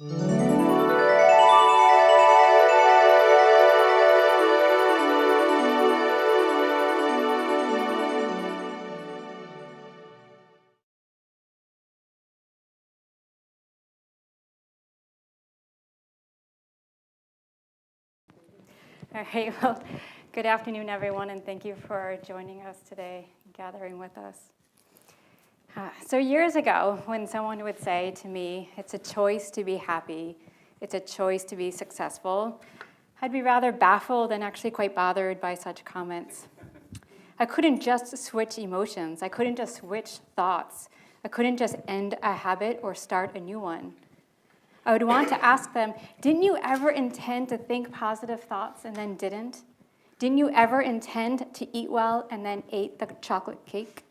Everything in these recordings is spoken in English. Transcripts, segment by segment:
All right, well, good afternoon, everyone, and thank you for joining us today, gathering with us. So years ago, when someone would say to me, it's a choice to be happy, it's a choice to be successful, I'd be rather baffled and actually quite bothered by such comments. I couldn't just switch emotions. I couldn't just switch thoughts. I couldn't just end a habit or start a new one. I would want to ask them, didn't you ever intend to think positive thoughts and then didn't? Didn't you ever intend to eat well and then ate the chocolate cake?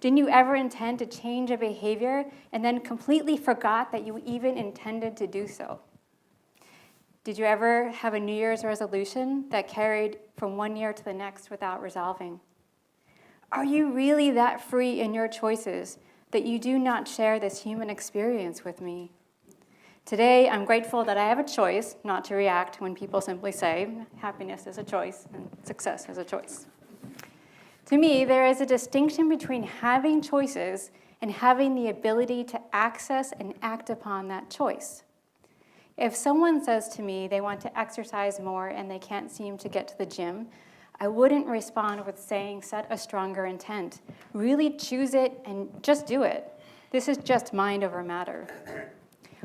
Didn't you ever intend to change a behavior and then completely forgot that you even intended to do so? Did you ever have a New Year's resolution that carried from one year to the next without resolving? Are you really that free in your choices that you do not share this human experience with me? Today, I'm grateful that I have a choice not to react when people simply say, happiness is a choice and success is a choice. To me, there is a distinction between having choices and having the ability to access and act upon that choice. If someone says to me they want to exercise more and they can't seem to get to the gym, I wouldn't respond with saying, set a stronger intent. Really choose it and just do it. This is just mind over matter.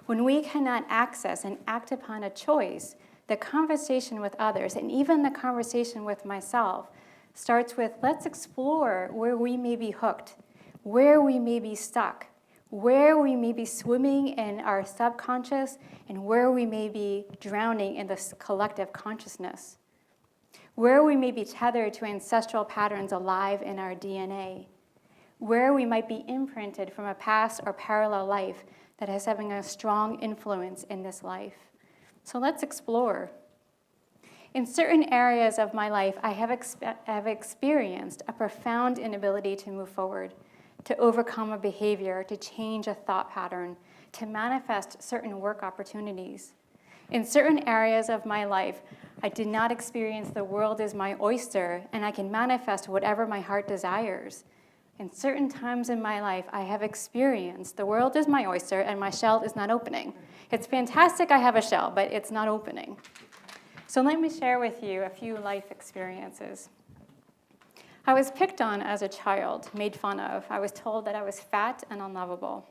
When we cannot access and act upon a choice, the conversation with others, and even the conversation with myself, starts with, let's explore where we may be hooked, where we may be stuck, where we may be swimming in our subconscious, and where we may be drowning in this collective consciousness, where we may be tethered to ancestral patterns alive in our DNA, where we might be imprinted from a past or parallel life that is having a strong influence in this life. So let's explore. In certain areas of my life, I have experienced a profound inability to move forward, to overcome a behavior, to change a thought pattern, to manifest certain work opportunities. In certain areas of my life, I did not experience the world is my oyster and I can manifest whatever my heart desires. In certain times in my life, I have experienced the world is my oyster and my shell is not opening. It's fantastic I have a shell, but it's not opening. So let me share with you a few life experiences. I was picked on as a child, made fun of. I was told that I was fat and unlovable.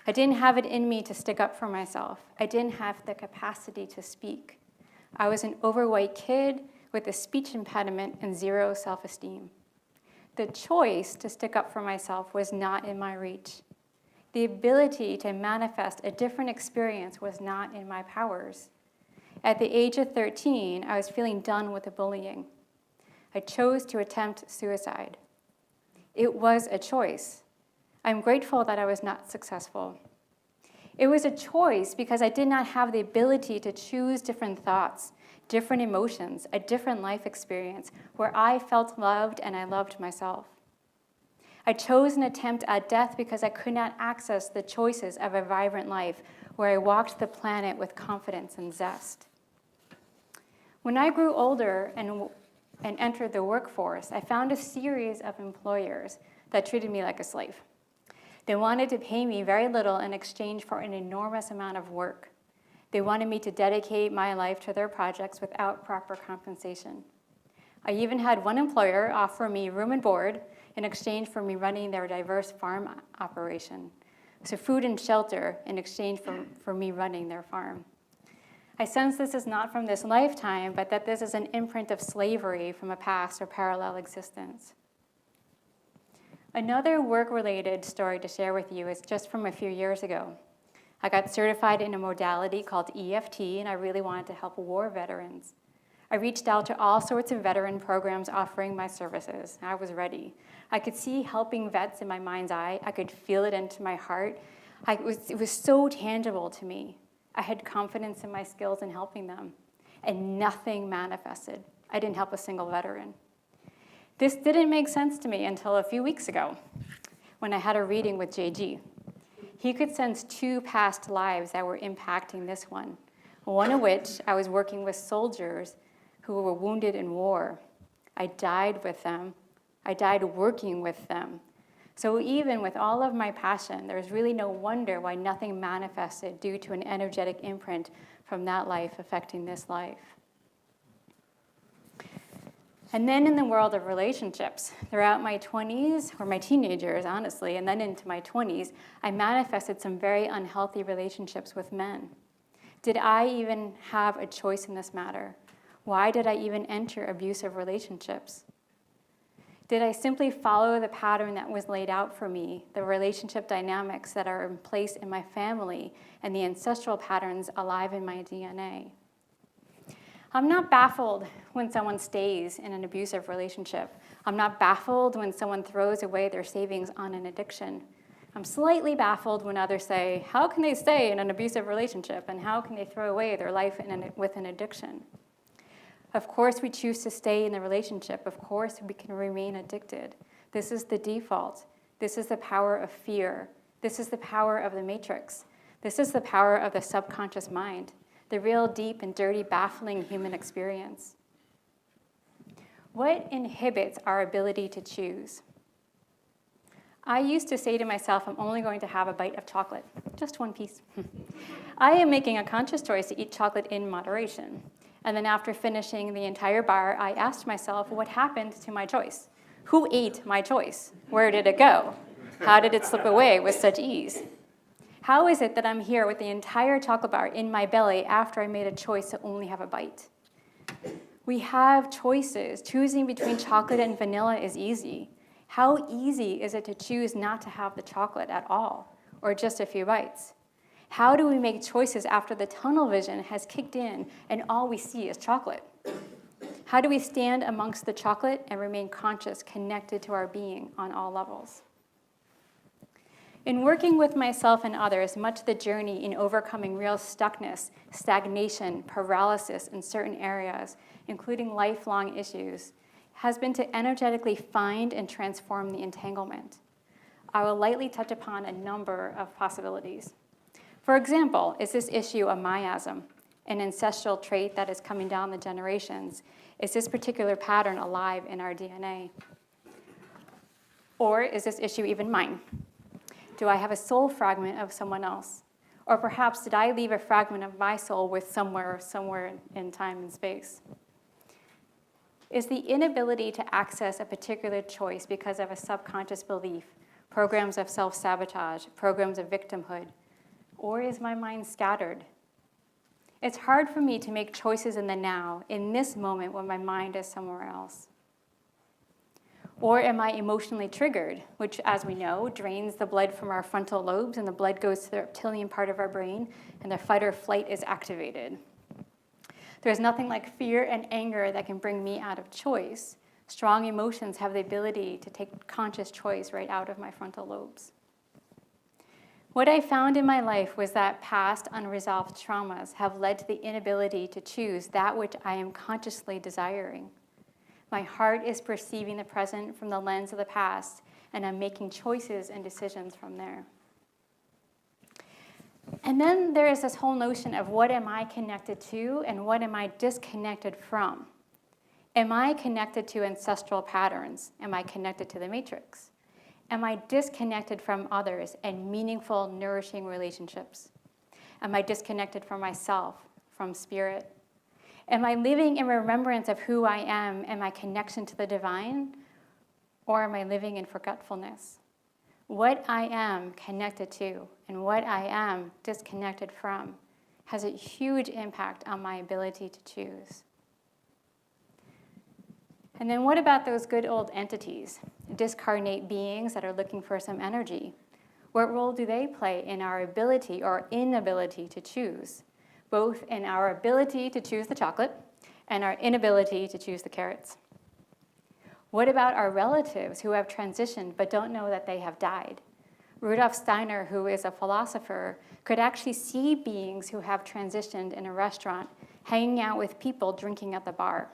I didn't have it in me to stick up for myself. I didn't have the capacity to speak. I was an overweight kid with a speech impediment and zero self-esteem. The choice to stick up for myself was not in my reach. The ability to manifest a different experience was not in my powers. At the age of 13, I was feeling done with the bullying. I chose to attempt suicide. It was a choice. I'm grateful that I was not successful. It was a choice because I did not have the ability to choose different thoughts, different emotions, a different life experience where I felt loved and I loved myself. I chose an attempt at death because I could not access the choices of a vibrant life where I walked the planet with confidence and zest. When I grew older and entered the workforce, I found a series of employers that treated me like a slave. They wanted to pay me very little in exchange for an enormous amount of work. They wanted me to dedicate my life to their projects without proper compensation. I even had one employer offer me room and board in exchange for me running their diverse farm operation. So food and shelter in exchange for me running their farm. I sense this is not from this lifetime, but that this is an imprint of slavery from a past or parallel existence. Another work-related story to share with you is just from a few years ago. I got certified in a modality called EFT, and I really wanted to help war veterans. I reached out to all sorts of veteran programs offering my services. I was ready. I could see helping vets in my mind's eye. I could feel it into my heart. It was so tangible to me. I had confidence in my skills in helping them, and nothing manifested. I didn't help a single veteran. This didn't make sense to me until a few weeks ago when I had a reading with JG. he could sense 2 past lives that were impacting this one. One of which I was working with soldiers who were wounded in war. I died with them. I died working with them. So even with all of my passion, there's really no wonder why nothing manifested due to an energetic imprint from that life affecting this life. And then in the world of relationships, throughout my 20s, or my teenagers, honestly, and then into my 20s, I manifested some very unhealthy relationships with men. Did I even have a choice in this matter? Why did I even enter abusive relationships? Did I simply follow the pattern that was laid out for me, the relationship dynamics that are in place in my family, and the ancestral patterns alive in my DNA? I'm not baffled when someone stays in an abusive relationship. I'm not baffled when someone throws away their savings on an addiction. I'm slightly baffled when others say, how can they stay in an abusive relationship, and how can they throw away their life with an addiction? Of course we choose to stay in the relationship. Of course we can remain addicted. This is the default. This is the power of fear. This is the power of the matrix. This is the power of the subconscious mind, the real deep and dirty, baffling human experience. What inhibits our ability to choose? I used to say to myself, I'm only going to have a bite of chocolate, just one piece. I am making a conscious choice to eat chocolate in moderation. And then after finishing the entire bar, I asked myself, what happened to my choice? Who ate my choice? Where did it go? How did it slip away with such ease? How is it that I'm here with the entire chocolate bar in my belly after I made a choice to only have a bite? We have choices. Choosing between chocolate and vanilla is easy. How easy is it to choose not to have the chocolate at all, or just a few bites? How do we make choices after the tunnel vision has kicked in and all we see is chocolate? How do we stand amongst the chocolate and remain conscious, connected to our being on all levels? In working with myself and others, much of the journey in overcoming real stuckness, stagnation, paralysis in certain areas, including lifelong issues, has been to energetically find and transform the entanglement. I will lightly touch upon a number of possibilities. For example, is this issue a miasm, an ancestral trait that is coming down the generations? Is this particular pattern alive in our DNA? Or is this issue even mine? Do I have a soul fragment of someone else? Or perhaps did I leave a fragment of my soul with somewhere in time and space? Is the inability to access a particular choice because of a subconscious belief, programs of self-sabotage, programs of victimhood? Or is my mind scattered? It's hard for me to make choices in the now, in this moment when my mind is somewhere else. Or am I emotionally triggered, which, as we know, drains the blood from our frontal lobes, and the blood goes to the reptilian part of our brain, and the fight or flight is activated. There's nothing like fear and anger that can bring me out of choice. Strong emotions have the ability to take conscious choice right out of my frontal lobes. What I found in my life was that past unresolved traumas have led to the inability to choose that which I am consciously desiring. My heart is perceiving the present from the lens of the past, and I'm making choices and decisions from there. And then there is this whole notion of what am I connected to and what am I disconnected from? Am I connected to ancestral patterns? Am I connected to the matrix? Am I disconnected from others and meaningful, nourishing relationships? Am I disconnected from myself, from spirit? Am I living in remembrance of who I am and my connection to the divine? Or am I living in forgetfulness? What I am connected to and what I am disconnected from has a huge impact on my ability to choose. And then what about those good old entities, discarnate beings that are looking for some energy? What role do they play in our ability or inability to choose, both in our ability to choose the chocolate and our inability to choose the carrots? What about our relatives who have transitioned but don't know that they have died? Rudolf Steiner, who is a philosopher, could actually see beings who have transitioned in a restaurant, hanging out with people drinking at the bar.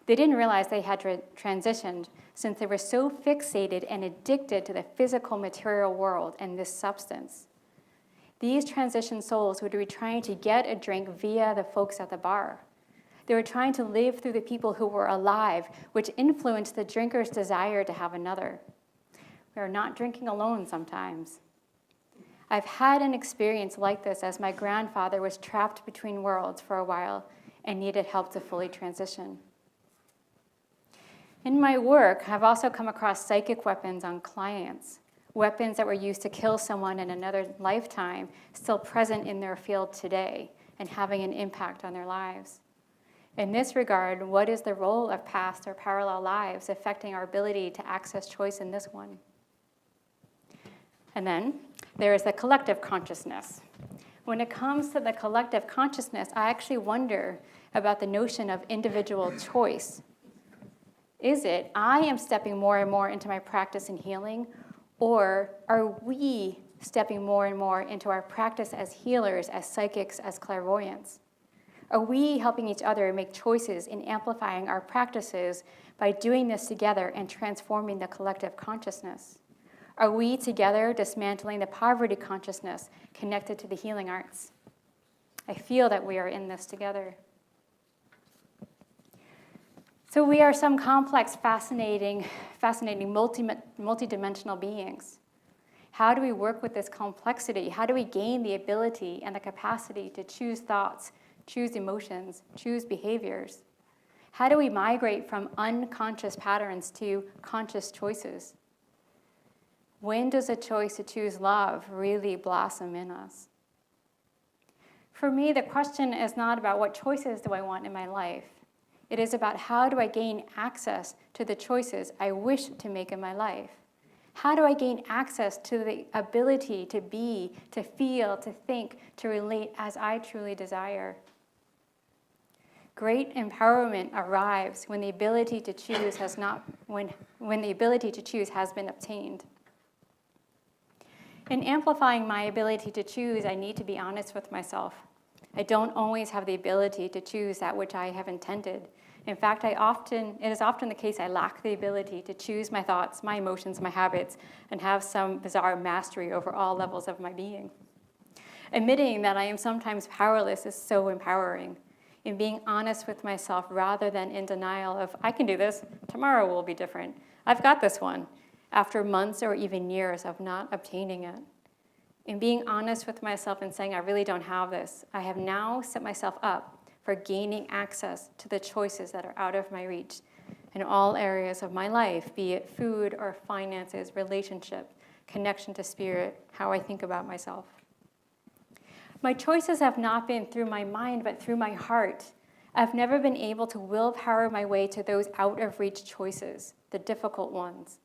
They didn't realize they had transitioned since they were so fixated and addicted to the physical material world and this substance. These transition souls would be trying to get a drink via the folks at the bar. They were trying to live through the people who were alive, which influenced the drinker's desire to have another. We are not drinking alone sometimes. I've had an experience like this as my grandfather was trapped between worlds for a while and needed help to fully transition. In my work, I've also come across psychic weapons on clients, weapons that were used to kill someone in another lifetime, still present in their field today and having an impact on their lives. In this regard, what is the role of past or parallel lives affecting our ability to access choice in this one? And then there is the collective consciousness. When it comes to the collective consciousness, I actually wonder about the notion of individual choice. Is it, I am stepping more and more into my practice in healing, or are we stepping more and more into our practice as healers, as psychics, as clairvoyants? Are we helping each other make choices in amplifying our practices by doing this together and transforming the collective consciousness? Are we together dismantling the poverty consciousness connected to the healing arts? I feel that we are in this together. So we are some complex, fascinating multidimensional beings. How do we work with this complexity? How do we gain the ability and the capacity to choose thoughts, choose emotions, choose behaviors? How do we migrate from unconscious patterns to conscious choices? When does a choice to choose love really blossom in us? For me, the question is not about what choices do I want in my life. It is about how do I gain access to the choices I wish to make in my life? How do I gain access to the ability to be, to feel, to think, to relate as I truly desire? Great empowerment arrives when the ability to choose has been obtained. In amplifying my ability to choose, I need to be honest with myself. I don't always have the ability to choose that which I have intended. In fact, it is often the case I lack the ability to choose my thoughts, my emotions, my habits, and have some bizarre mastery over all levels of my being. Admitting that I am sometimes powerless is so empowering. In being honest with myself rather than in denial of, I can do this, tomorrow will be different, I've got this one, after months or even years of not obtaining it. In being honest with myself and saying, I really don't have this, I have now set myself up for gaining access to the choices that are out of my reach in all areas of my life, be it food or finances, relationship, connection to spirit, how I think about myself. My choices have not been through my mind, but through my heart. I've never been able to willpower my way to those out-of-reach choices, the difficult ones.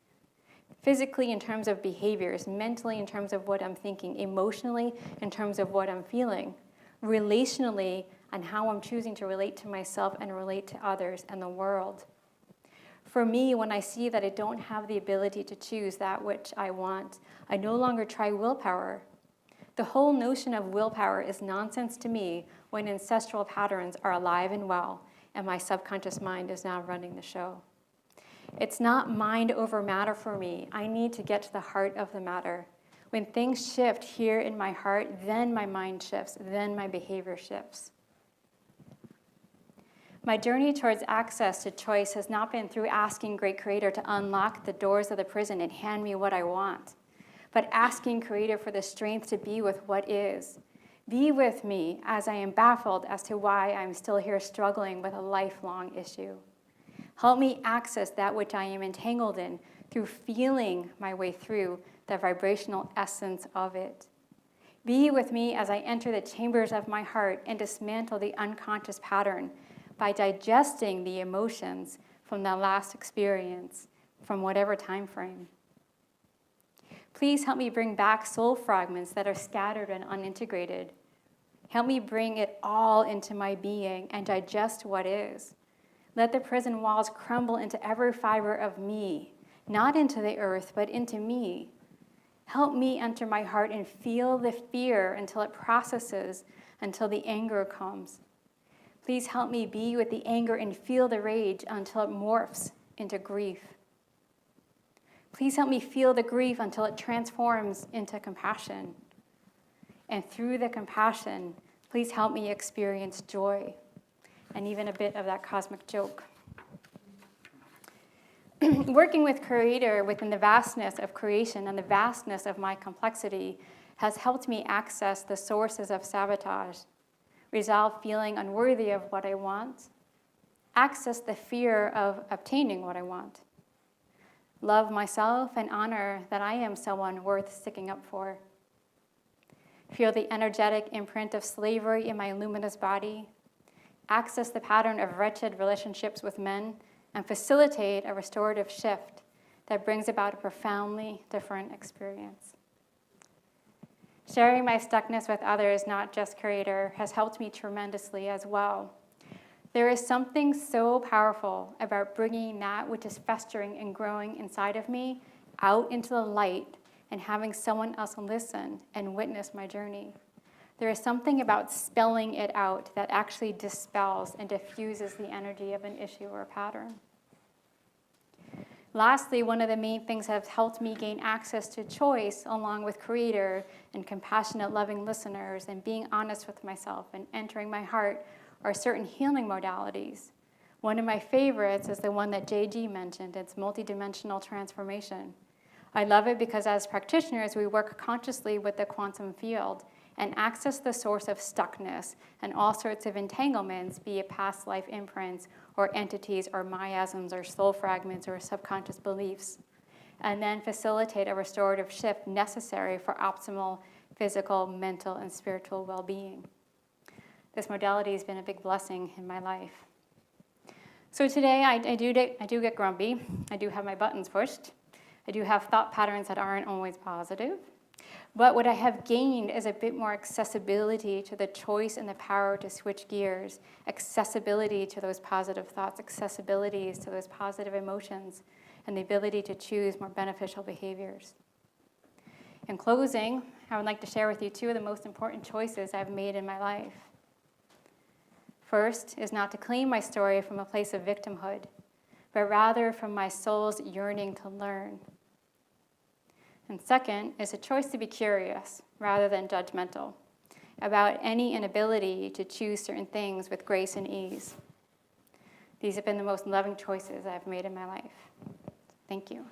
Physically in terms of behaviors, mentally in terms of what I'm thinking, emotionally in terms of what I'm feeling, relationally on how I'm choosing to relate to myself and relate to others and the world. For me, when I see that I don't have the ability to choose that which I want, I no longer try willpower. The whole notion of willpower is nonsense to me when ancestral patterns are alive and well, and my subconscious mind is now running the show. It's not mind over matter for me. I need to get to the heart of the matter. When things shift here in my heart, then my mind shifts, then my behavior shifts. My journey towards access to choice has not been through asking Great Creator to unlock the doors of the prison and hand me what I want, but asking Creator for the strength to be with what is. Be with me as I am baffled as to why I'm still here struggling with a lifelong issue. Help me access that which I am entangled in through feeling my way through the vibrational essence of it. Be with me as I enter the chambers of my heart and dismantle the unconscious pattern by digesting the emotions from the last experience, from whatever time frame. Please help me bring back soul fragments that are scattered and unintegrated. Help me bring it all into my being and digest what is. Let the prison walls crumble into every fiber of me, not into the earth, but into me. Help me enter my heart and feel the fear until it processes, until the anger comes. Please help me be with the anger and feel the rage until it morphs into grief. Please help me feel the grief until it transforms into compassion. And through the compassion, please help me experience joy and even a bit of that cosmic joke. Working with Creator within the vastness of creation and the vastness of my complexity has helped me access the sources of sabotage, resolve feeling unworthy of what I want, access the fear of obtaining what I want, love myself and honor that I am someone worth sticking up for, feel the energetic imprint of slavery in my luminous body, access the pattern of wretched relationships with men, and facilitate a restorative shift that brings about a profoundly different experience. Sharing my stuckness with others, not just Creator, has helped me tremendously as well. There is something so powerful about bringing that which is festering and growing inside of me out into the light and having someone else listen and witness my journey. There is something about spelling it out that actually dispels and diffuses the energy of an issue or a pattern. Lastly, one of the main things that have helped me gain access to choice along with Creator and compassionate, loving listeners and being honest with myself and entering my heart are certain healing modalities. One of my favorites is the one that JG mentioned. It's multidimensional transformation. I love it because as practitioners, we work consciously with the quantum field and access the source of stuckness and all sorts of entanglements, be it past life imprints or entities or miasms or soul fragments or subconscious beliefs, and then facilitate a restorative shift necessary for optimal physical, mental, and spiritual well-being. This modality has been a big blessing in my life. So today I do get grumpy. I do have my buttons pushed. I do have thought patterns that aren't always positive. But what I have gained is a bit more accessibility to the choice and the power to switch gears, accessibility to those positive thoughts, accessibilities to those positive emotions, and the ability to choose more beneficial behaviors. In closing, I would like to share with you two of the most important choices I've made in my life. First is not to claim my story from a place of victimhood, but rather from my soul's yearning to learn. And second is a choice to be curious rather than judgmental about any inability to choose certain things with grace and ease. These have been the most loving choices I've made in my life. Thank you.